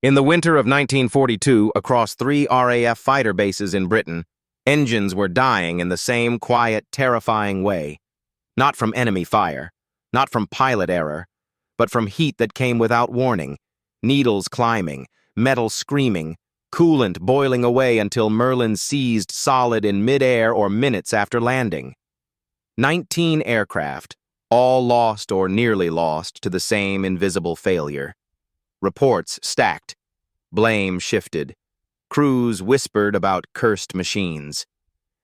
In the winter of 1942, across 3 RAF fighter bases in Britain, engines were dying in the same quiet, terrifying way. Not from enemy fire, not from pilot error, but from heat that came without warning, needles climbing, metal screaming, coolant boiling away until Merlin seized solid in midair or minutes after landing. 19 aircraft, all lost or nearly lost to the same invisible failure. Reports stacked. Blame shifted. Crews whispered about cursed machines.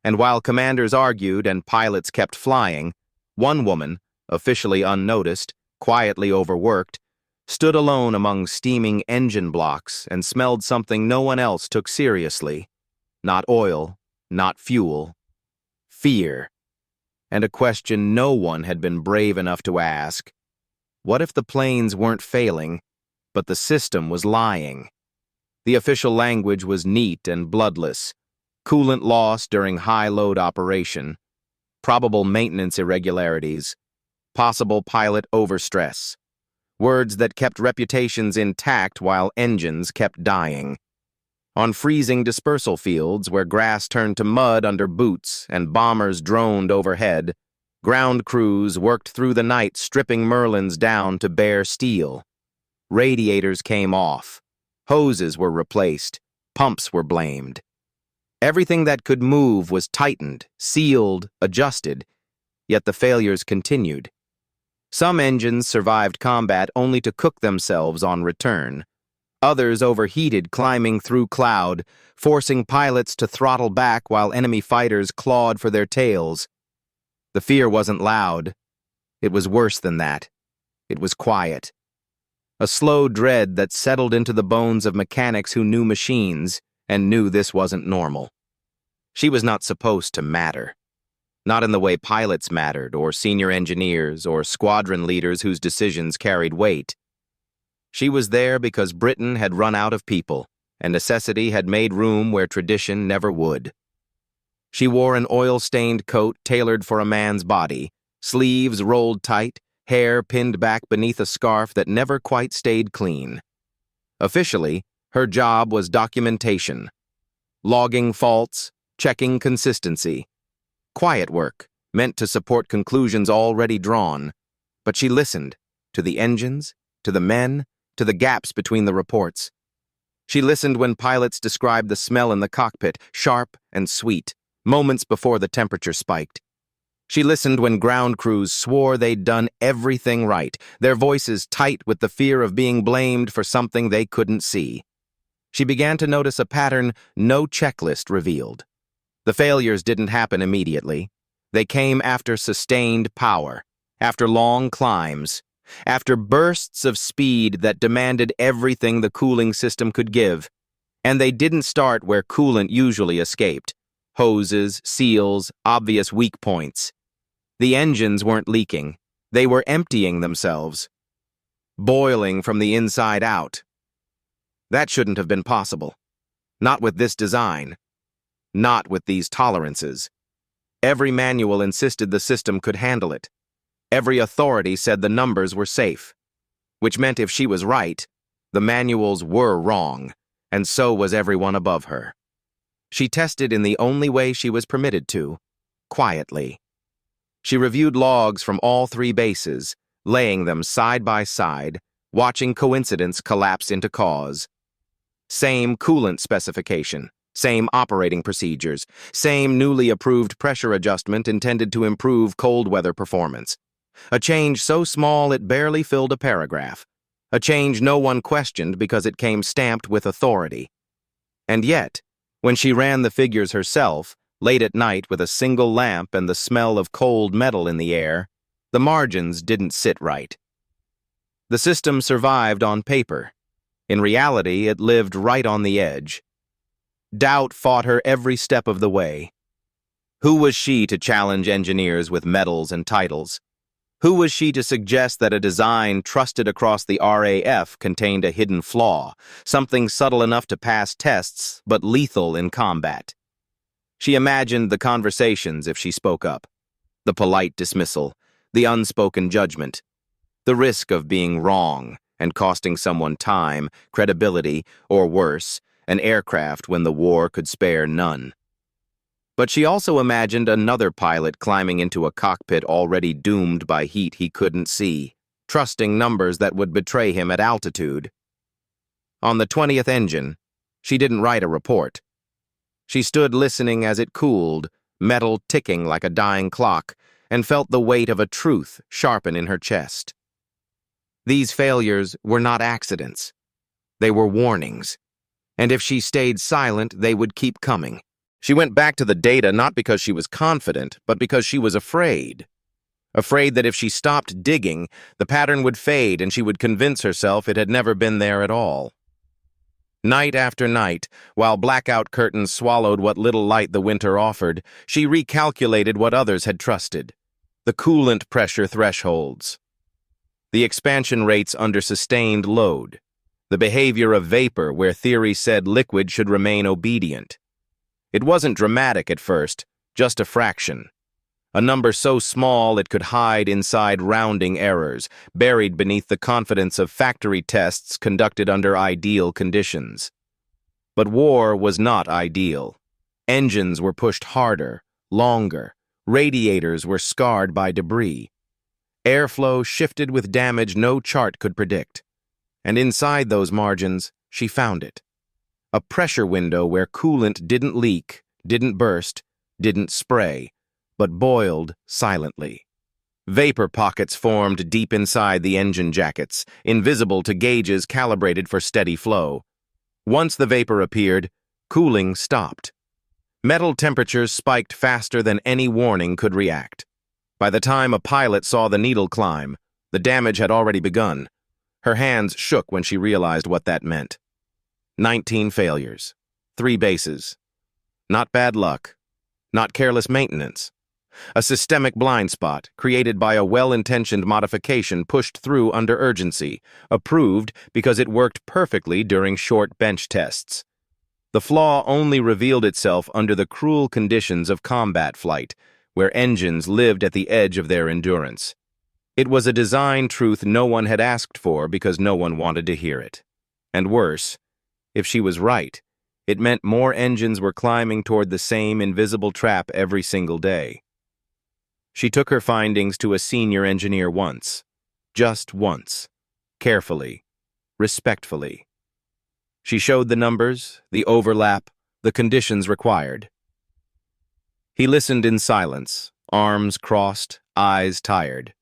And while commanders argued and pilots kept flying, one woman, officially unnoticed, quietly overworked, stood alone among steaming engine blocks and smelled something no one else took seriously. Not oil, not fuel. Fear. And a question no one had been brave enough to ask. What if the planes weren't failing, but the system was lying? The official language was neat and bloodless. Coolant loss during high-load operation. Probable maintenance irregularities. Possible pilot overstress. Words that kept reputations intact while engines kept dying. On freezing dispersal fields where grass turned to mud under boots and bombers droned overhead, ground crews worked through the night stripping Merlins down to bare steel. Radiators came off. Hoses were replaced. Pumps were blamed. Everything that could move was tightened, sealed, adjusted, yet the failures continued. Some engines survived combat only to cook themselves on return. Others overheated climbing through cloud, forcing pilots to throttle back while enemy fighters clawed for their tails. The fear wasn't loud. It was worse than that. It was quiet. A slow dread that settled into the bones of mechanics who knew machines and knew this wasn't normal. She was not supposed to matter. Not in the way pilots mattered, or senior engineers, or squadron leaders whose decisions carried weight. She was there because Britain had run out of people, and necessity had made room where tradition never would. She wore an oil-stained coat tailored for a man's body, sleeves rolled tight, hair pinned back beneath a scarf that never quite stayed clean. Officially, her job was documentation. Logging faults, checking consistency. Quiet work, meant to support conclusions already drawn. But she listened, to the engines, to the men, to the gaps between the reports. She listened when pilots described the smell in the cockpit, sharp and sweet, moments before the temperature spiked. She listened when ground crews swore they'd done everything right, their voices tight with the fear of being blamed for something they couldn't see. She began to notice a pattern no checklist revealed. The failures didn't happen immediately. They came after sustained power, after long climbs, after bursts of speed that demanded everything the cooling system could give. And they didn't start where coolant usually escaped. Hoses, seals, obvious weak points. The engines weren't leaking. They were emptying themselves. Boiling from the inside out. That shouldn't have been possible. Not with this design. Not with these tolerances. Every manual insisted the system could handle it. Every authority said the numbers were safe. Which meant if she was right, the manuals were wrong, and so was everyone above her. She tested in the only way she was permitted to, quietly. She reviewed logs from all 3 bases, laying them side by side, watching coincidence collapse into cause. Same coolant specification, same operating procedures, same newly approved pressure adjustment intended to improve cold weather performance. A change so small it barely filled a paragraph. A change no one questioned because it came stamped with authority. And yet, when she ran the figures herself, late at night with a single lamp and the smell of cold metal in the air, the margins didn't sit right. The system survived on paper. In reality, it lived right on the edge. Doubt fought her every step of the way. Who was she to challenge engineers with medals and titles? Who was she to suggest that a design trusted across the RAF contained a hidden flaw, something subtle enough to pass tests but lethal in combat? She imagined the conversations if she spoke up, the polite dismissal, the unspoken judgment, the risk of being wrong, and costing someone time, credibility, or worse, an aircraft when the war could spare none. But she also imagined another pilot climbing into a cockpit already doomed by heat he couldn't see, trusting numbers that would betray him at altitude. On the 20th engine, she didn't write a report. She stood listening as it cooled, metal ticking like a dying clock, and felt the weight of a truth sharpen in her chest. These failures were not accidents. They were warnings. And if she stayed silent, they would keep coming. She went back to the data not because she was confident, but because she was afraid. Afraid that if she stopped digging, the pattern would fade and she would convince herself it had never been there at all. Night after night, while blackout curtains swallowed what little light the winter offered, she recalculated what others had trusted: the coolant pressure thresholds, the expansion rates under sustained load, the behavior of vapor where theory said liquid should remain obedient. It wasn't dramatic at first, just a fraction. A number so small it could hide inside rounding errors, buried beneath the confidence of factory tests conducted under ideal conditions. But war was not ideal. Engines were pushed harder, longer. Radiators were scarred by debris. Airflow shifted with damage no chart could predict. And inside those margins, she found it. A pressure window where coolant didn't leak, didn't burst, didn't spray, but boiled silently. Vapor pockets formed deep inside the engine jackets, invisible to gauges calibrated for steady flow. Once the vapor appeared, cooling stopped. Metal temperatures spiked faster than any warning could react. By the time a pilot saw the needle climb, the damage had already begun. Her hands shook when she realized what that meant. 19 failures. 3 bases. Not bad luck. Not careless maintenance. A systemic blind spot, created by a well-intentioned modification pushed through under urgency, approved because it worked perfectly during short bench tests. The flaw only revealed itself under the cruel conditions of combat flight, where engines lived at the edge of their endurance. It was a design truth no one had asked for because no one wanted to hear it. And worse, if she was right, it meant more engines were climbing toward the same invisible trap every single day. She took her findings to a senior engineer once, just once, carefully, respectfully. She showed the numbers, the overlap, the conditions required. He listened in silence, arms crossed, eyes tired.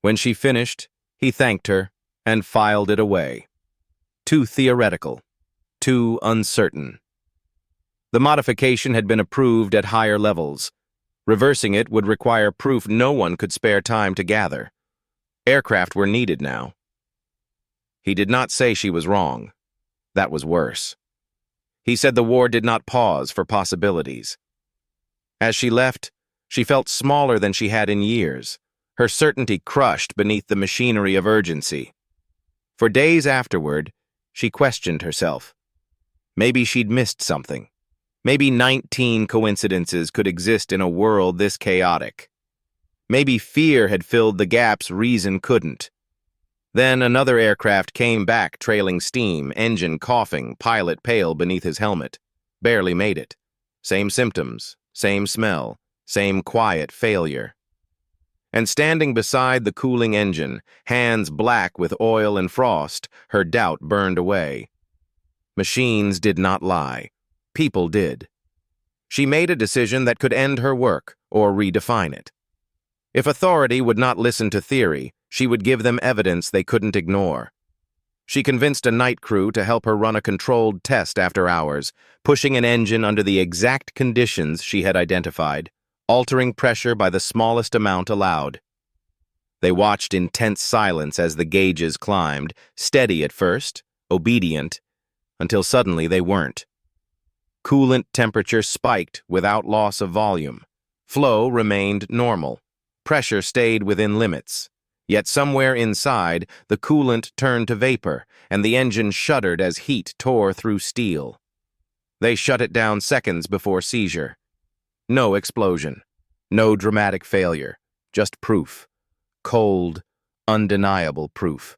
When she finished, he thanked her and filed it away. Too theoretical, too uncertain. The modification had been approved at higher levels. Reversing it would require proof no one could spare time to gather. Aircraft were needed now. He did not say she was wrong. That was worse. He said the war did not pause for possibilities. As she left, she felt smaller than she had in years, her certainty crushed beneath the machinery of urgency. For days afterward, she questioned herself. Maybe she'd missed something. Maybe 19 coincidences could exist in a world this chaotic. Maybe fear had filled the gaps reason couldn't. Then another aircraft came back trailing steam, engine coughing, pilot pale beneath his helmet. Barely made it. Same symptoms, same smell, same quiet failure. And standing beside the cooling engine, hands black with oil and frost, her doubt burned away. Machines did not lie. People did. She made a decision that could end her work or redefine it. If authority would not listen to theory, she would give them evidence they couldn't ignore. She convinced a night crew to help her run a controlled test after hours, pushing an engine under the exact conditions she had identified, altering pressure by the smallest amount allowed. They watched in tense silence as the gauges climbed, steady at first, obedient, until suddenly they weren't. Coolant temperature spiked without loss of volume. Flow remained normal. Pressure stayed within limits. Yet somewhere inside, the coolant turned to vapor, and the engine shuddered as heat tore through steel. They shut it down seconds before seizure. No explosion. No dramatic failure. Just proof. Cold, undeniable proof.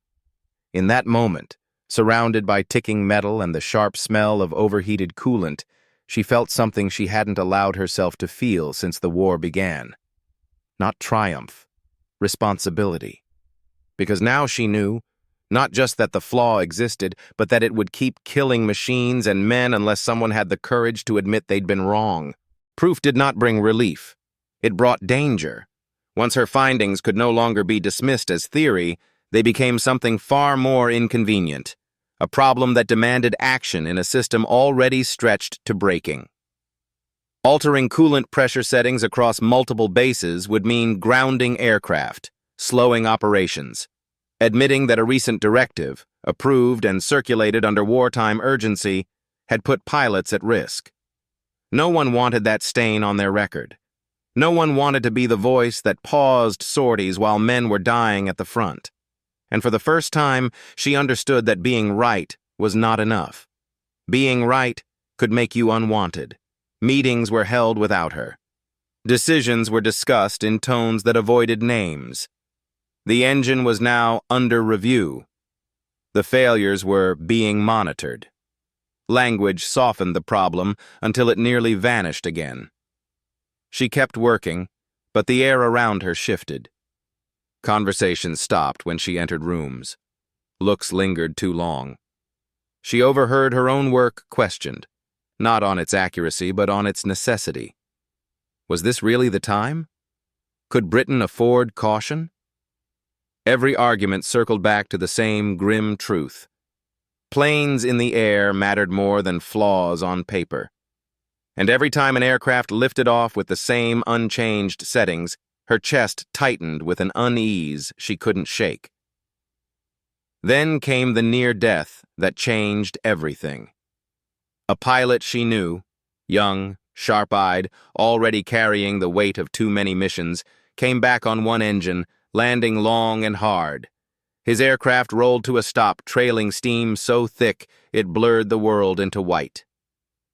In that moment, surrounded by ticking metal and the sharp smell of overheated coolant, she felt something she hadn't allowed herself to feel since the war began. Not triumph, responsibility. Because now she knew, not just that the Flaw existed, but that it would keep killing machines and men unless someone had the courage to admit they'd been wrong. Proof did not bring relief. It brought danger. Once her findings could no longer be dismissed as theory, they became something far more inconvenient, a problem that demanded action in a system already stretched to breaking. Altering coolant pressure settings across multiple bases would mean grounding aircraft, slowing operations, admitting that a recent directive, approved and circulated under wartime urgency, had put pilots at risk. No one wanted that stain on their record. No one wanted to be the voice that paused sorties while men were dying at the front. And for the first time, she understood that being right was not enough. Being right could make you unwanted. Meetings were held without her. Decisions were discussed in tones that avoided names. The engine was now under review. The failures were being monitored. Language softened the problem until it nearly vanished again. She kept working, but the air around her shifted. Conversations stopped when she entered rooms. Looks lingered too long. She overheard her own work questioned, not on its accuracy, but on its necessity. Was this really the time? Could Britain afford caution? Every argument circled back to the same grim truth. Planes in the air mattered more than flaws on paper. And every time an aircraft lifted off with the same unchanged settings, her chest tightened with an unease she couldn't shake. Then came the near death that changed everything. A pilot she knew, young, sharp-eyed, already carrying the weight of too many missions, came back on one engine, landing long and hard. His aircraft rolled to a stop, trailing steam so thick it blurred the world into white.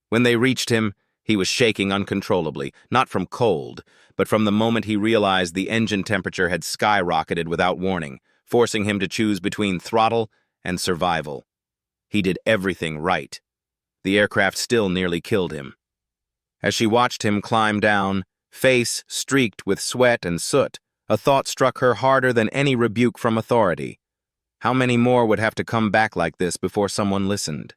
When they reached him, he was shaking uncontrollably, not from cold, but from the moment he realized the engine temperature had skyrocketed without warning, forcing him to choose between throttle and survival. He did everything right. The aircraft still nearly killed him. As she watched him climb down, face streaked with sweat and soot, a thought struck her harder than any rebuke from authority. How many more would have to come back like this before someone listened?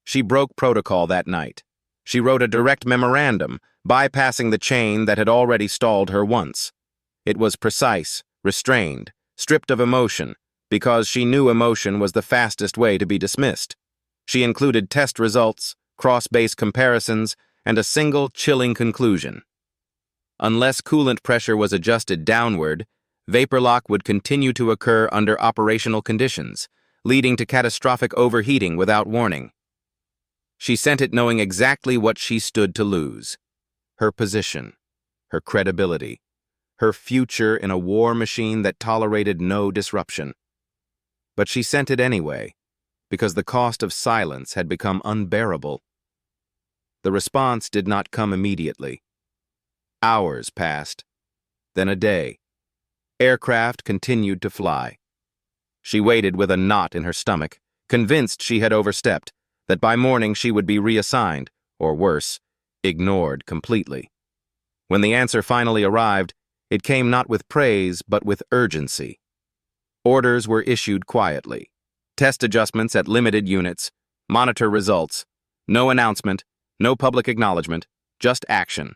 She broke protocol that night. She wrote a direct memorandum, bypassing the chain that had already stalled her once. It was precise, restrained, stripped of emotion, because she knew emotion was the fastest way to be dismissed. She included test results, cross-base comparisons, and a single chilling conclusion. Unless coolant pressure was adjusted downward, vapor lock would continue to occur under operational conditions, leading to catastrophic overheating without warning. She sent it knowing exactly what she stood to lose: her position, her credibility, her future in a war machine that tolerated no disruption. But she sent it anyway, because the cost of silence had become unbearable. The response did not come immediately. Hours passed, then a day. Aircraft continued to fly. She waited with a knot in her stomach, convinced she had overstepped, that by morning she would be reassigned, or worse, ignored completely. When the answer finally arrived, it came not with praise, but with urgency. Orders were issued quietly. Test adjustments at limited units, monitor results, no announcement, no public acknowledgement, just action.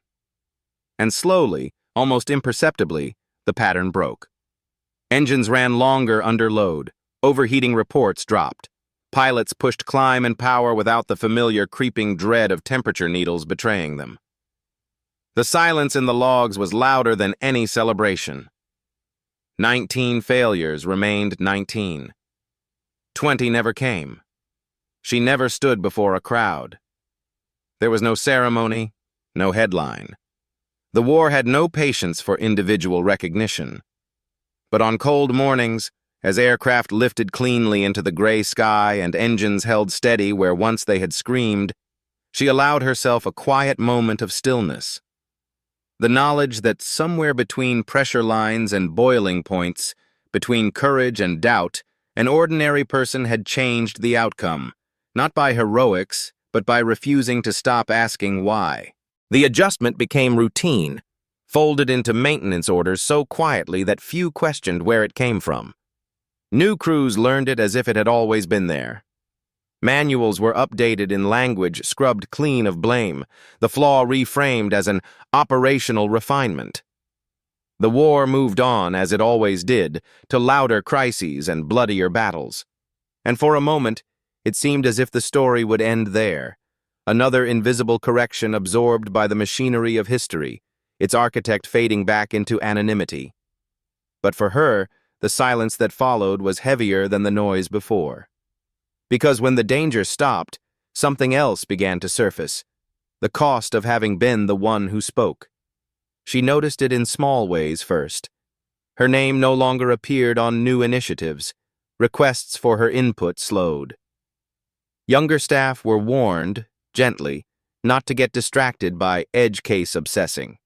And slowly, almost imperceptibly, the pattern broke. Engines ran longer under load, overheating reports dropped. Pilots pushed climb and power without the familiar creeping dread of temperature needles betraying them. The silence in the logs was louder than any celebration. 19 failures remained 19. 20 never came. She never stood before a crowd. There was no ceremony, no headline. The war had no patience for individual recognition. But on cold mornings, as aircraft lifted cleanly into the gray sky and engines held steady where once they had screamed, she allowed herself a quiet moment of stillness. The knowledge that somewhere between pressure lines and boiling points, between courage and doubt, An ordinary person had changed the outcome, not by heroics, but by refusing to stop asking why. The adjustment became routine, folded into maintenance orders so quietly that few questioned where it came from. New crews learned it as if it had always been there. Manuals were updated in language scrubbed clean of blame, the flaw reframed as an operational refinement. The war moved on, as it always did, to louder crises and bloodier battles. And for a moment, it seemed as if the story would end there, another invisible correction absorbed by the machinery of history, its architect fading back into anonymity. But for her, the silence that followed was heavier than the noise before. Because when the danger stopped, something else began to surface, the cost of having been the one who spoke. She noticed it in small ways first. Her name no longer appeared on new initiatives. Requests for her input slowed. Younger staff were warned, gently, not to get distracted by edge case obsessing.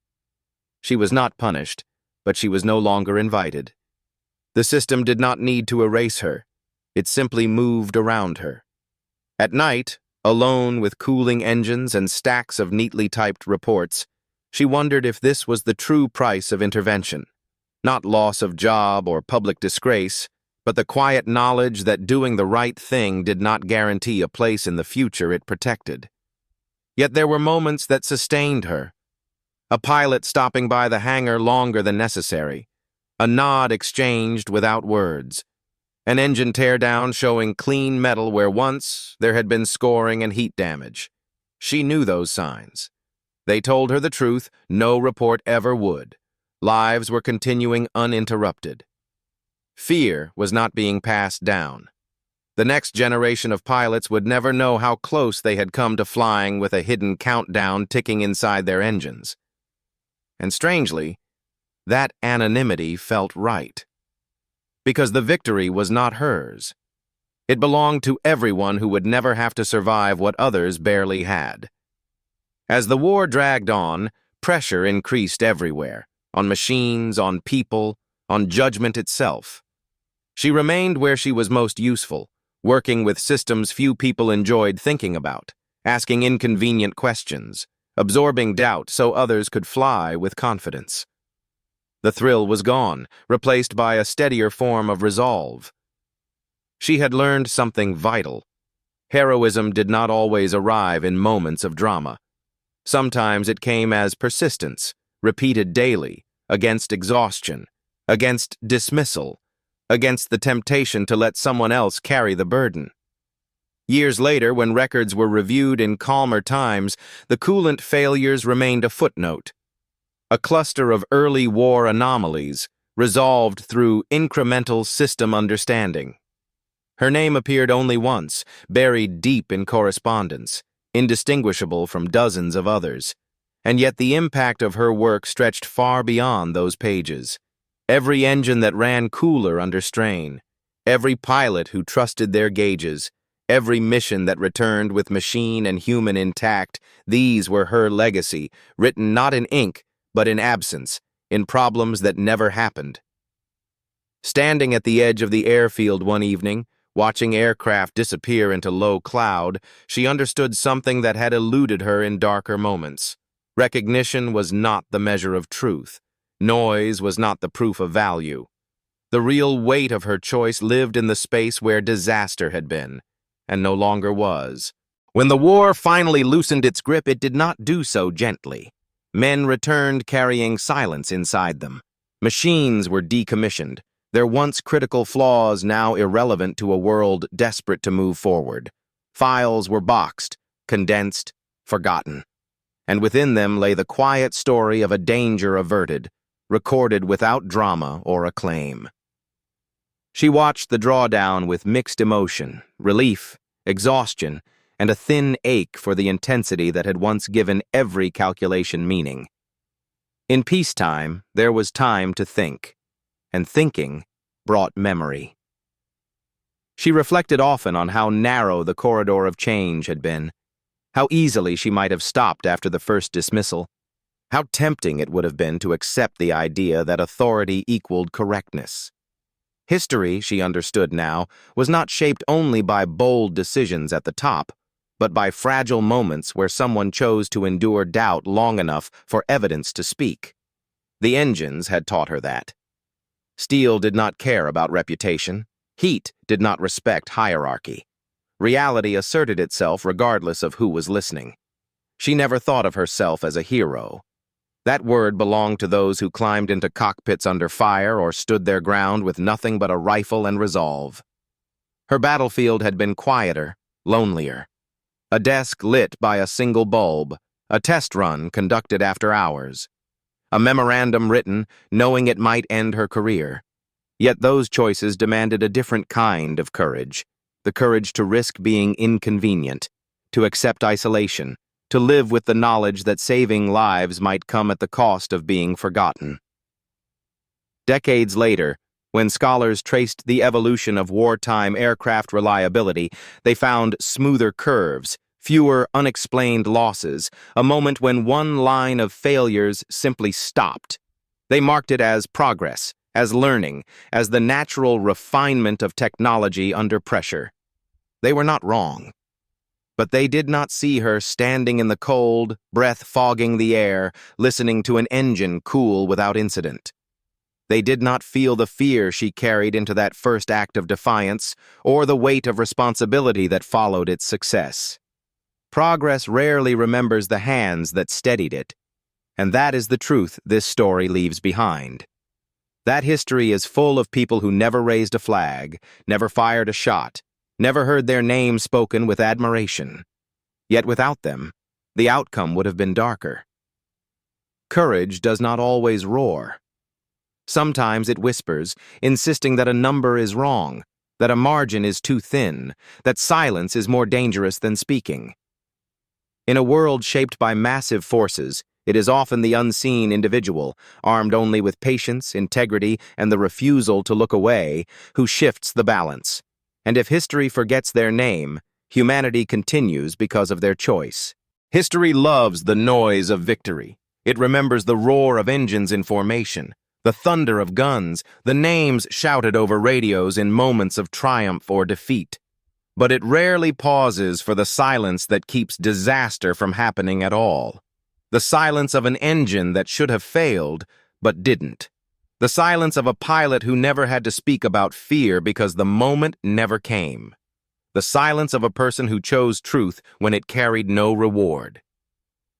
She was not punished, but she was no longer invited. The system did not need to erase her. It simply moved around her. At night, alone with cooling engines and stacks of neatly typed reports, she wondered if this was the true price of intervention. Not loss of job or public disgrace, but the quiet knowledge that doing the right thing did not guarantee a place in the future it protected. Yet there were moments that sustained her. A pilot stopping by the hangar longer than necessary, a nod exchanged without words, an engine teardown showing clean metal where once there had been scoring and heat damage. She knew those signs. They told her the truth no report ever would. Lives were continuing uninterrupted. Fear was not being passed down. The next generation of pilots would never know how close they had come to flying with a hidden countdown ticking inside their engines. And strangely, that anonymity felt right. Because the victory was not hers. It belonged to everyone who would never have to survive what others barely had. As the war dragged on, pressure increased everywhere, on machines, on people, on judgment itself. She remained where she was most useful, working with systems few people enjoyed thinking about, asking inconvenient questions, absorbing doubt so others could fly with confidence. The thrill was gone, replaced by a steadier form of resolve. She had learned something vital. Heroism did not always arrive in moments of drama. Sometimes it came as persistence, repeated daily, against exhaustion, against dismissal, against the temptation to let someone else carry the burden. Years later, when records were reviewed in calmer times, the coolant failures remained a footnote, a cluster of early war anomalies resolved through incremental system understanding. Her name appeared only once, buried deep in correspondence, indistinguishable from dozens of others. And yet the impact of her work stretched far beyond those pages. Every engine that ran cooler under strain, every pilot who trusted their gauges, every mission that returned with machine and human intact, these were her legacy, written not in ink, but in absence, in problems that never happened. Standing at the edge of the airfield one evening, watching aircraft disappear into low cloud, she understood something that had eluded her in darker moments. Recognition was not the measure of truth. Noise was not the proof of value. The real weight of her choice lived in the space where disaster had been, and no longer was. When the war finally loosened its grip, it did not do so gently. Men returned carrying silence inside them. Machines were decommissioned, their once critical flaws now irrelevant to a world desperate to move forward. Files were boxed, condensed, forgotten. And within them lay the quiet story of a danger averted, recorded without drama or acclaim. She watched the drawdown with mixed emotion, relief, exhaustion, and a thin ache for the intensity that had once given every calculation meaning. In peacetime, there was time to think, and thinking brought memory. She reflected often on how narrow the corridor of change had been, how easily she might have stopped after the first dismissal, how tempting it would have been to accept the idea that authority equaled correctness. History, she understood now, was not shaped only by bold decisions at the top, but by fragile moments where someone chose to endure doubt long enough for evidence to speak. The engines had taught her that. Steel did not care about reputation. Heat did not respect hierarchy. Reality asserted itself regardless of who was listening. She never thought of herself as a hero. That word belonged to those who climbed into cockpits under fire or stood their ground with nothing but a rifle and resolve. Her battlefield had been quieter, lonelier. A desk lit by a single bulb, a test run conducted after hours, a memorandum written knowing it might end her career. Yet those choices demanded a different kind of courage, the courage to risk being inconvenient, to accept isolation, to live with the knowledge that saving lives might come at the cost of being forgotten. Decades later, when scholars traced the evolution of wartime aircraft reliability, they found smoother curves, fewer unexplained losses, a moment when one line of failures simply stopped. They marked it as progress, as learning, as the natural refinement of technology under pressure. They were not wrong. But they did not see her standing in the cold, breath fogging the air, listening to an engine cool without incident. They did not feel the fear she carried into that first act of defiance, or the weight of responsibility that followed its success. Progress rarely remembers the hands that steadied it, and that is the truth this story leaves behind. That history is full of people who never raised a flag, never fired a shot, never heard their name spoken with admiration. Yet without them, the outcome would have been darker. Courage does not always roar. Sometimes it whispers, insisting that a number is wrong, that a margin is too thin, that silence is more dangerous than speaking. In a world shaped by massive forces, it is often the unseen individual, armed only with patience, integrity, and the refusal to look away, who shifts the balance. And if history forgets their name, humanity continues because of their choice. History loves the noise of victory. It remembers the roar of engines in formation, the thunder of guns, the names shouted over radios in moments of triumph or defeat. But it rarely pauses for the silence that keeps disaster from happening at all. The silence of an engine that should have failed, but didn't. The silence of a pilot who never had to speak about fear because the moment never came. The silence of a person who chose truth when it carried no reward.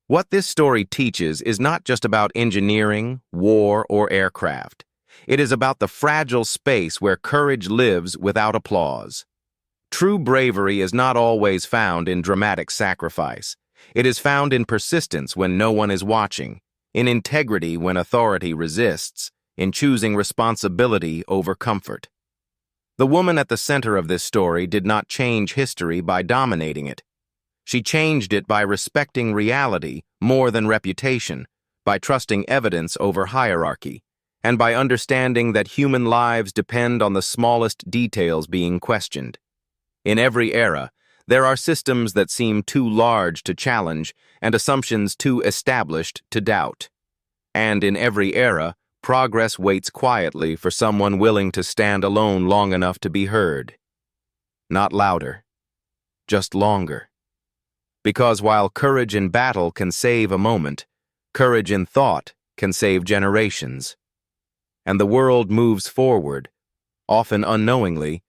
What this story teaches is not just about engineering, war, or aircraft. It is about the fragile space where courage lives without applause. True bravery is not always found in dramatic sacrifice. It is found in persistence when no one is watching, in integrity when authority resists, in choosing responsibility over comfort. The woman at the center of this story did not change history by dominating it. She changed it by respecting reality more than reputation, by trusting evidence over hierarchy, and by understanding that human lives depend on the smallest details being questioned. In every era, there are systems that seem too large to challenge and assumptions too established to doubt. And in every era, progress waits quietly for someone willing to stand alone long enough to be heard. Not louder, just longer. Because while courage in battle can save a moment, courage in thought can save generations. And the world moves forward, often unknowingly,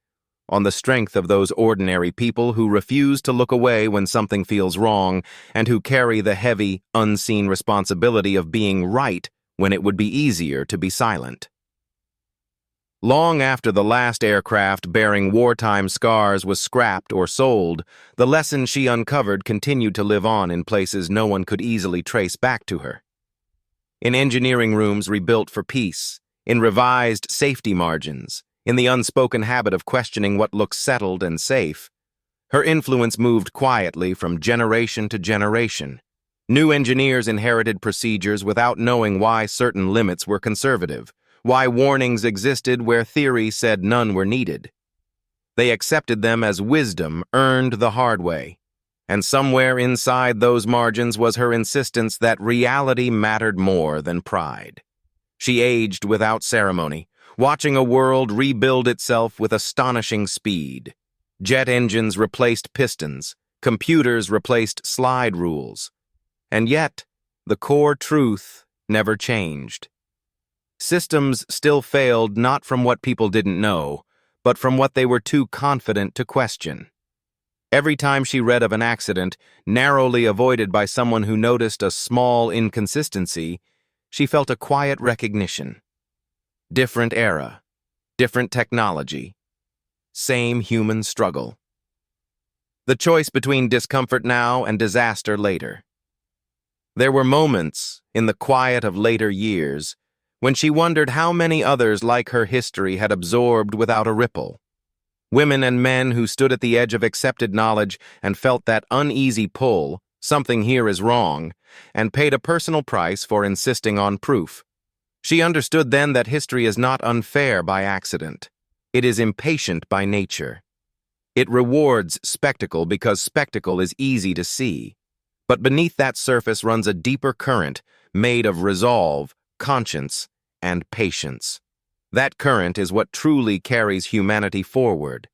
on the strength of those ordinary people who refuse to look away when something feels wrong and who carry the heavy, unseen responsibility of being right when it would be easier to be silent. Long after the last aircraft bearing wartime scars was scrapped or sold, the lesson she uncovered continued to live on in places no one could easily trace back to her. In engineering rooms rebuilt for peace, in revised safety margins, in the unspoken habit of questioning what looks settled and safe, her influence moved quietly from generation to generation. New engineers inherited procedures without knowing why certain limits were conservative, why warnings existed where theory said none were needed. They accepted them as wisdom earned the hard way, and somewhere inside those margins was her insistence that reality mattered more than pride. She aged without ceremony, watching a world rebuild itself with astonishing speed. Jet engines replaced pistons, computers replaced slide rules. And yet, the core truth never changed. Systems still failed not from what people didn't know, but from what they were too confident to question. Every time she read of an accident, narrowly avoided by someone who noticed a small inconsistency, she felt a quiet recognition. Different era, different technology, same human struggle. The choice between discomfort now and disaster later. There were moments, in the quiet of later years, when she wondered how many others like her history had absorbed without a ripple. Women and men who stood at the edge of accepted knowledge and felt that uneasy pull, something here is wrong, and paid a personal price for insisting on proof. She understood then that history is not unfair by accident. It is impatient by nature. It rewards spectacle because spectacle is easy to see. But beneath that surface runs a deeper current made of resolve, conscience, and patience. That current is what truly carries humanity forward.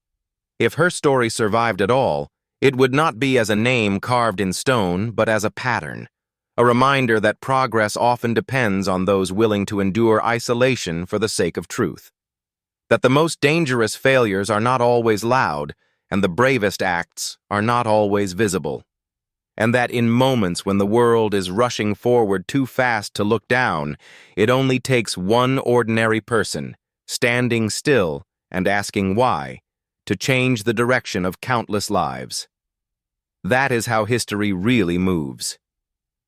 If her story survived at all, it would not be as a name carved in stone, but as a pattern, a reminder that progress often depends on those willing to endure isolation for the sake of truth. That the most dangerous failures are not always loud, and the bravest acts are not always visible. And that in moments when the world is rushing forward too fast to look down, it only takes one ordinary person, standing still and asking why, to change the direction of countless lives. That is how history really moves.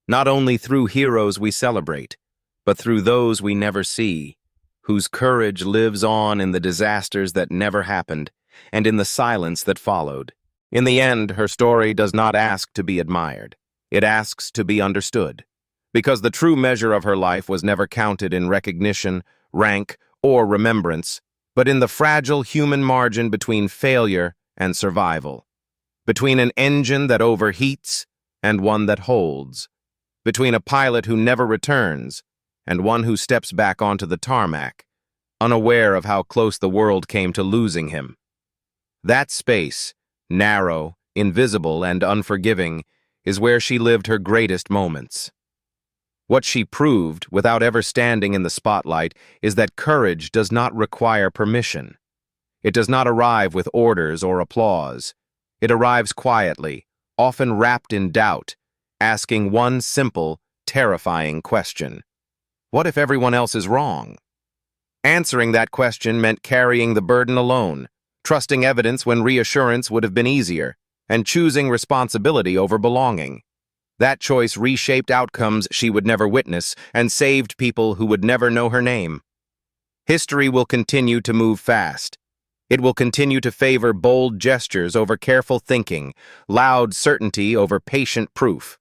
Not only through heroes we celebrate, but through those we never see, whose courage lives on in the disasters that never happened, and in the silence that followed. In the end, her story does not ask to be admired. It asks to be understood. Because the true measure of her life was never counted in recognition, rank, or remembrance, but in the fragile human margin between failure and survival. Between an engine that overheats and one that holds. Between a pilot who never returns and one who steps back onto the tarmac, unaware of how close the world came to losing him. That space, narrow, invisible, and unforgiving, is where she lived her greatest moments. What she proved, without ever standing in the spotlight, is that courage does not require permission. It does not arrive with orders or applause. It arrives quietly, often wrapped in doubt, asking one simple, terrifying question. What if everyone else is wrong? Answering that question meant carrying the burden alone, trusting evidence when reassurance would have been easier, and choosing responsibility over belonging. That choice reshaped outcomes she would never witness and saved people who would never know her name. History will continue to move fast. It will continue to favor bold gestures over careful thinking, loud certainty over patient proof.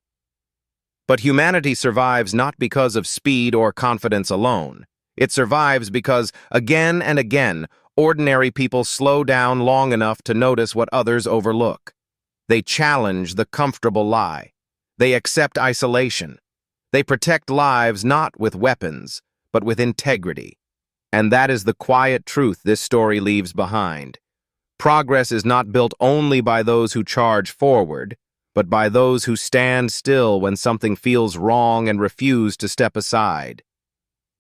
But humanity survives not because of speed or confidence alone. It survives because, again and again, ordinary people slow down long enough to notice what others overlook. They challenge the comfortable lie. They accept isolation. They protect lives not with weapons, but with integrity. And that is the quiet truth this story leaves behind. Progress is not built only by those who charge forward, but by those who stand still when something feels wrong and refuse to step aside.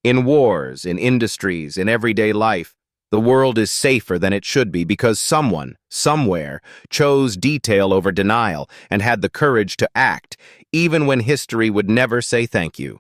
In wars, in industries, in everyday life, the world is safer than it should be because someone, somewhere, chose detail over denial and had the courage to act, even when history would never say thank you.